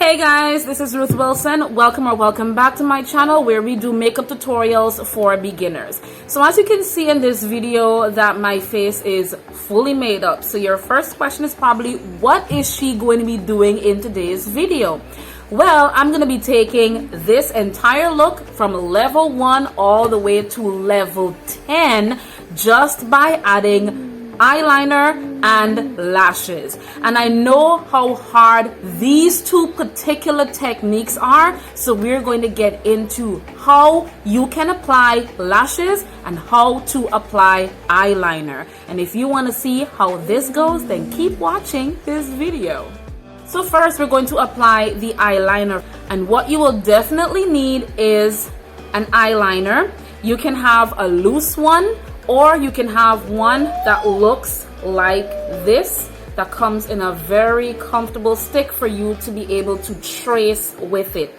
Hey guys, this is Ruth Wilson. Welcome back to my channel where we do makeup tutorials for beginners. So as you can see in this video that my face is fully made up. So your first question is probably, what is she going to be doing in today's video? Well, I'm going to be taking this entire look from level 1 all the way to level 10 just by adding eyeliner and lashes. And I know how hard these two particular techniques are, so we're going to get into how you can apply lashes and how to apply eyeliner. And if you want to see how this goes, then keep watching this video. So first we're going to apply the eyeliner, and what you will definitely need is an eyeliner. You can have a loose one, or you can have one that looks like this, that comes in a very comfortable stick for you to be able to trace with it.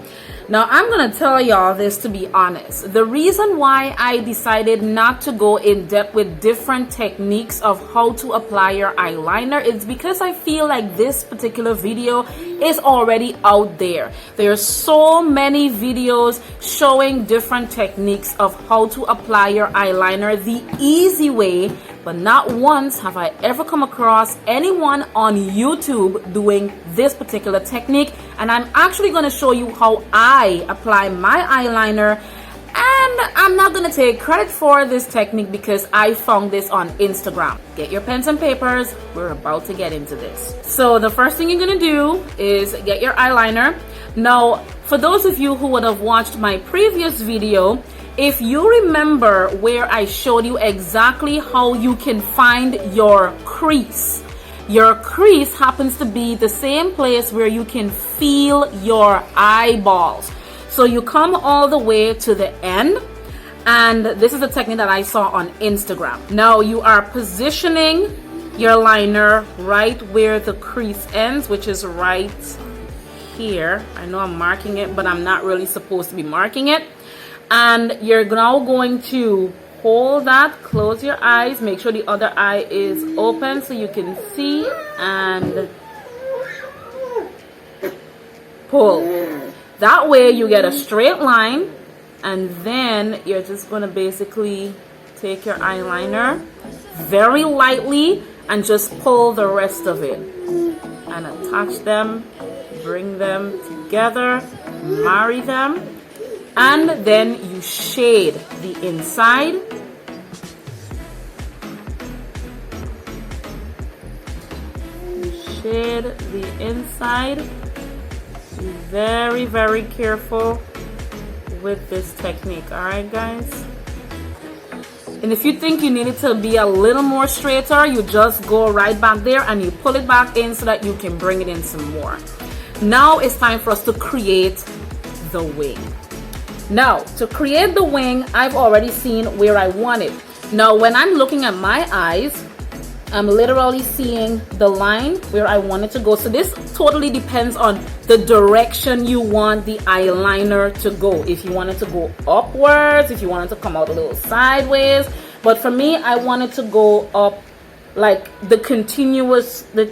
Now I'm gonna tell y'all this, to be honest. The reason why I decided not to go in depth with different techniques of how to apply your eyeliner is because I feel like this particular video is already out there. There are so many videos showing different techniques of how to apply your eyeliner the easy way, but not once have I ever come across anyone on YouTube doing this particular technique. And I'm actually going to show you how I apply my eyeliner, and I'm not going to take credit for this technique because I found this on Instagram. Get your pens and papers, we're about to get into this. So the first thing you're going to do is get your eyeliner. Now, for those of you who would have watched my previous video, if you remember where I showed you exactly how you can find your crease happens to be the same place where you can feel your eyeballs. So you come all the way to the end, and this is a technique that I saw on Instagram. Now you are positioning your liner right where the crease ends, which is right here. I know I'm marking it, but I'm not really supposed to be marking it. And you're now going to hold that, close your eyes, make sure the other eye is open so you can see, and pull. That way you get a straight line, and then you're just going to basically take your eyeliner very lightly and just pull the rest of it and attach them, bring them together, marry them. And then you shade the inside. Shade the inside. Be very, very careful with this technique. Alright, guys? And if you think you need it to be a little more straighter, you just go right back there and you pull it back in so that you can bring it in some more. Now it's time for us to create the wing. Now, to create the wing, I've already seen where I want it. Now, when I'm looking at my eyes, I'm literally seeing the line where I want it to go. So this totally depends on the direction you want the eyeliner to go. If you want it to go upwards, if you want it to come out a little sideways. But for me, I want it to go up, like the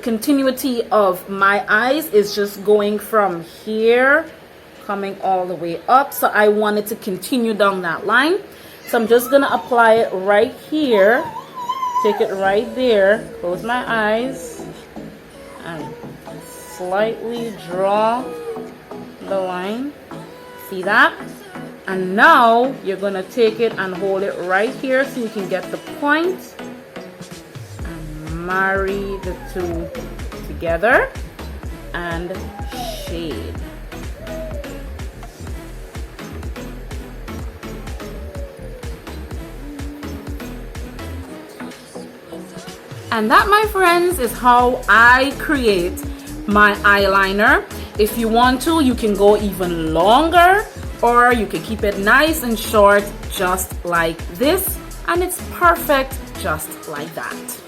continuity of my eyes is just going from here, coming all the way up. So I want it to continue down that line. So I'm just gonna apply it right here, take it right there, close my eyes, and slightly draw the line. See that? And now you're gonna take it and hold it right here so you can get the point and marry the two together and shade. And that, my friends, is how I create my eyeliner. If you want to, you can go even longer, or you can keep it nice and short, just like this. And it's perfect just like that.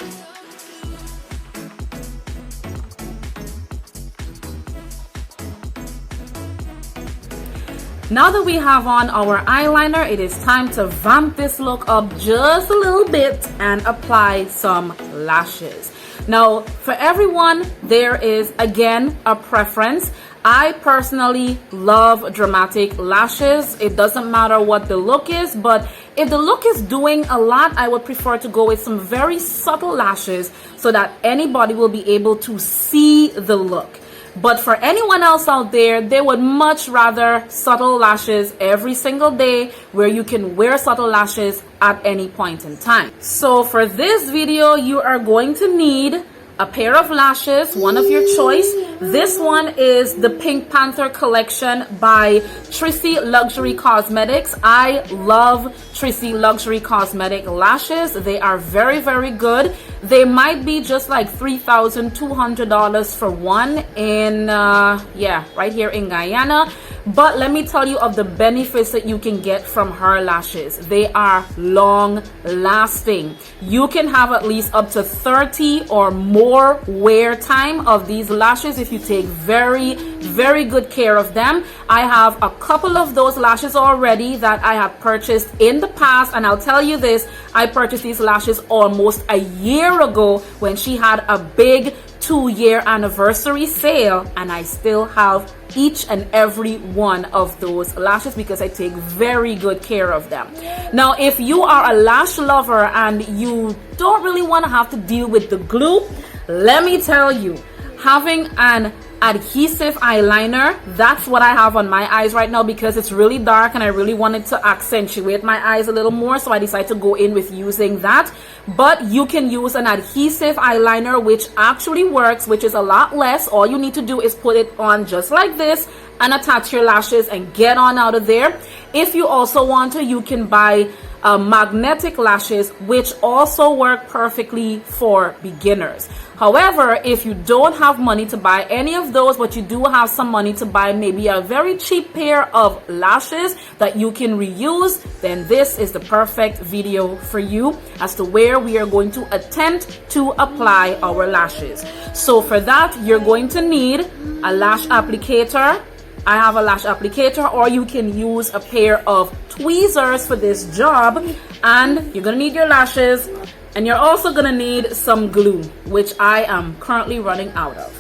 Now that we have on our eyeliner, it is time to vamp this look up just a little bit and apply some lashes. Now, for everyone, there is again a preference. I personally love dramatic lashes. It doesn't matter what the look is, but if the look is doing a lot, I would prefer to go with some very subtle lashes so that anybody will be able to see the look. But for anyone else out there, they would much rather subtle lashes every single day, where you can wear subtle lashes at any point in time. So for this video, you are going to need a pair of lashes, one of your choice. This one is the Pink Panther collection by Trissy Luxury Cosmetics. I love Trissy Luxury Cosmetic lashes. They are very, very good. They might be just like $3,200 for one in right here in Guyana. But let me tell you of the benefits that you can get from her lashes. They are long lasting. You can have at least up to 30 or more wear time of these lashes if you take very, very good care of them. I have a couple of those lashes already that I have purchased in the past, and I'll tell you this, I purchased these lashes almost a year ago when she had a big 2-year anniversary sale, and I still have each and every one of those lashes because I take very good care of them. Now, if you are a lash lover and you don't really want to have to deal with the glue, let me tell you, having an adhesive eyeliner, that's what I have on my eyes right now because it's really dark and I really wanted to accentuate my eyes a little more, so I decided to go in with using that. But you can use an adhesive eyeliner, which actually works, which is a lot less. All you need to do is put it on just like this and attach your lashes and get on out of there. If you also want to, you can buy magnetic lashes, which also work perfectly for beginners. However, if you don't have money to buy any of those, but you do have some money to buy maybe a very cheap pair of lashes that you can reuse, then this is the perfect video for you as to where we are going to attempt to apply our lashes. So for that, you're going to need a lash applicator. I have a lash applicator, or you can use a pair of tweezers for this job, and you're gonna need your lashes, and you're also gonna need some glue, which I am currently running out of.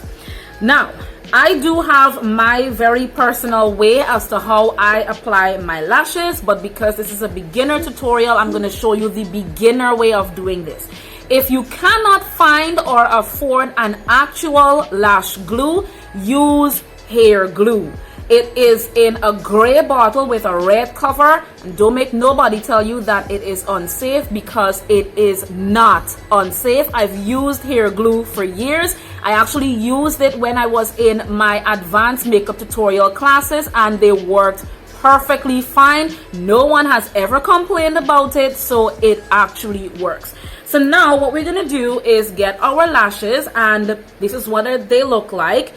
Now, I do have my very personal way as to how I apply my lashes, but because this is a beginner tutorial, I'm gonna show you the beginner way of doing this. If you cannot find or afford an actual lash glue, use hair glue. It is in a gray bottle with a red cover, and don't make nobody tell you that it is unsafe, because it is not unsafe. I've used hair glue for years. I actually used it when I was in my advanced makeup tutorial classes, and they worked perfectly fine. No one has ever complained about it, so it actually works. So now what we're gonna do is get our lashes, and this is what they look like.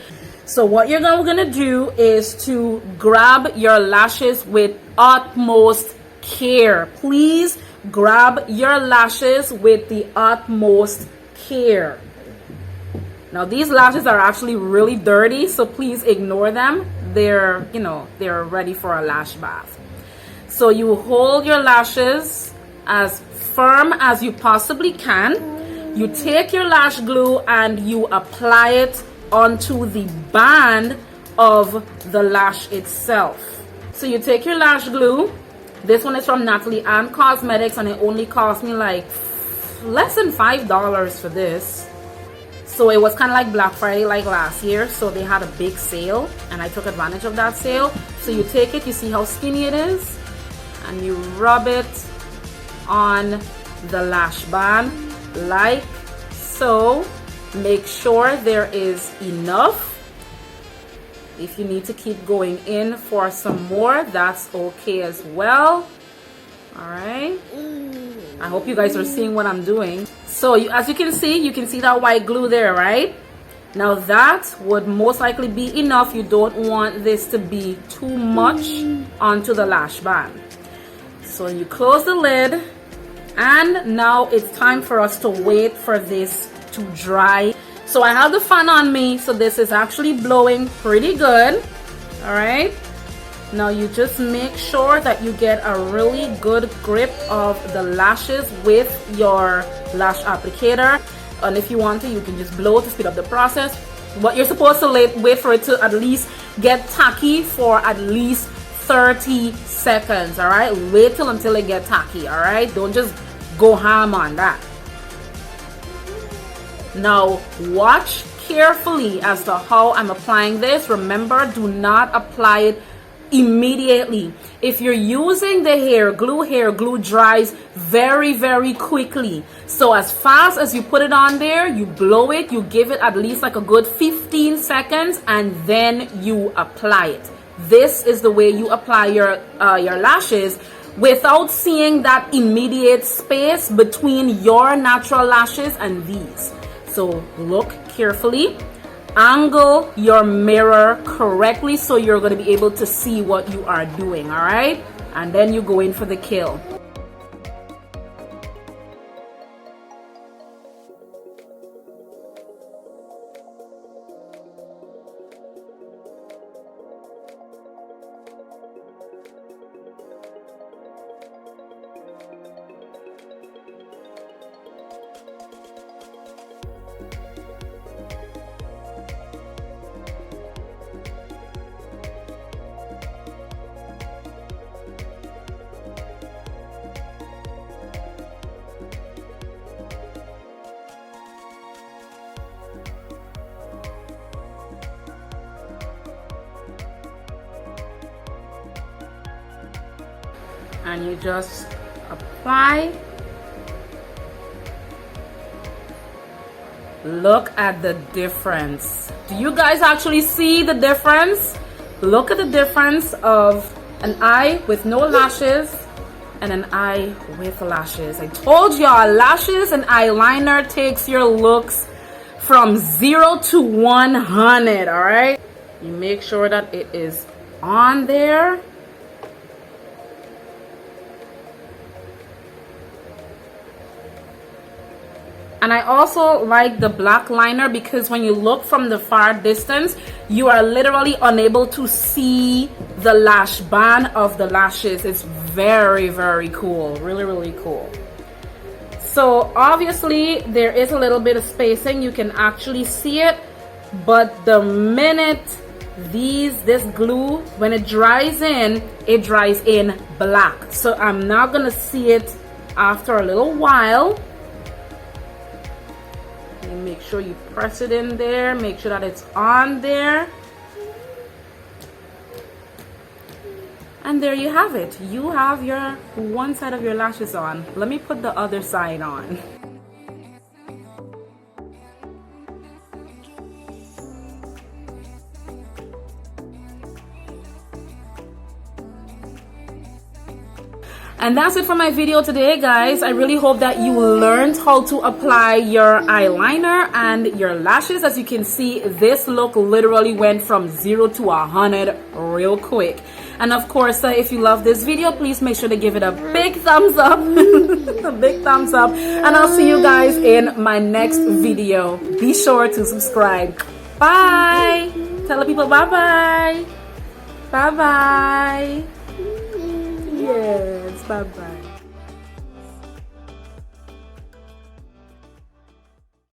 So what you're gonna do is to grab your lashes with utmost care. Please grab your lashes with the utmost care. Now these lashes are actually really dirty, so please ignore them. They're ready for a lash bath. So you hold your lashes as firm as you possibly can. You take your lash glue and you apply it onto the band of the lash itself. So you take your lash glue. This one is from Natalie Ann Cosmetics, and it only cost me like less than $5 for this. So it was kind of like Black Friday like last year, so they had a big sale and I took advantage of that sale. So you take it, you see how skinny it is, and you rub it on the lash band like so. Make sure there is enough. If you need to keep going in for some more, that's okay as well. All right, I hope you guys are seeing what I'm doing. So as you can see that white glue there, right? Now that would most likely be enough. You don't want this to be too much onto the lash band. So you close the lid, and now it's time for us to wait for this to dry. So I have the fan on me, so this is actually blowing pretty good. All right, now you just make sure that you get a really good grip of the lashes with your lash applicator, and if you want to, you can just blow to speed up the process. But you're supposed to wait for it to at least get tacky for at least 30 seconds, all right? Wait until it get tacky, all right? Don't just go ham on that. Now, watch carefully as to how I'm applying this. Remember, do not apply it immediately. If you're using the hair glue dries very, very quickly. So as fast as you put it on there, you blow it, you give it at least like a good 15 seconds, and then you apply it. This is the way you apply your lashes without seeing that immediate space between your natural lashes and these. So look carefully, angle your mirror correctly so you're going to be able to see what you are doing, all right? And then you go in for the kill. And you just apply. Look at the difference. Do you guys actually see the difference? Look at the difference of an eye with no lashes and an eye with lashes. I told y'all, lashes and eyeliner takes your looks from 0 to 100, all right? You make sure that it is on there. And I also like the black liner because when you look from the far distance, you are literally unable to see the lash band of the lashes. It's very, very cool. Really, really cool. So obviously there is a little bit of spacing. You can actually see it. But the minute this glue, when it dries in black. So I'm not going to see it after a little while. Make sure you press it in there, make sure that it's on there, and there you have it. You have your one side of your lashes on. Let me put the other side on. And that's it for my video today, guys. I really hope that you learned how to apply your eyeliner and your lashes. As you can see, this look literally went from 0 to 100 real quick. And of course, if you love this video, please make sure to give it a big thumbs up. A big thumbs up. And I'll see you guys in my next video. Be sure to subscribe. Bye. Tell the people bye-bye. Bye-bye. Yes, bye-bye.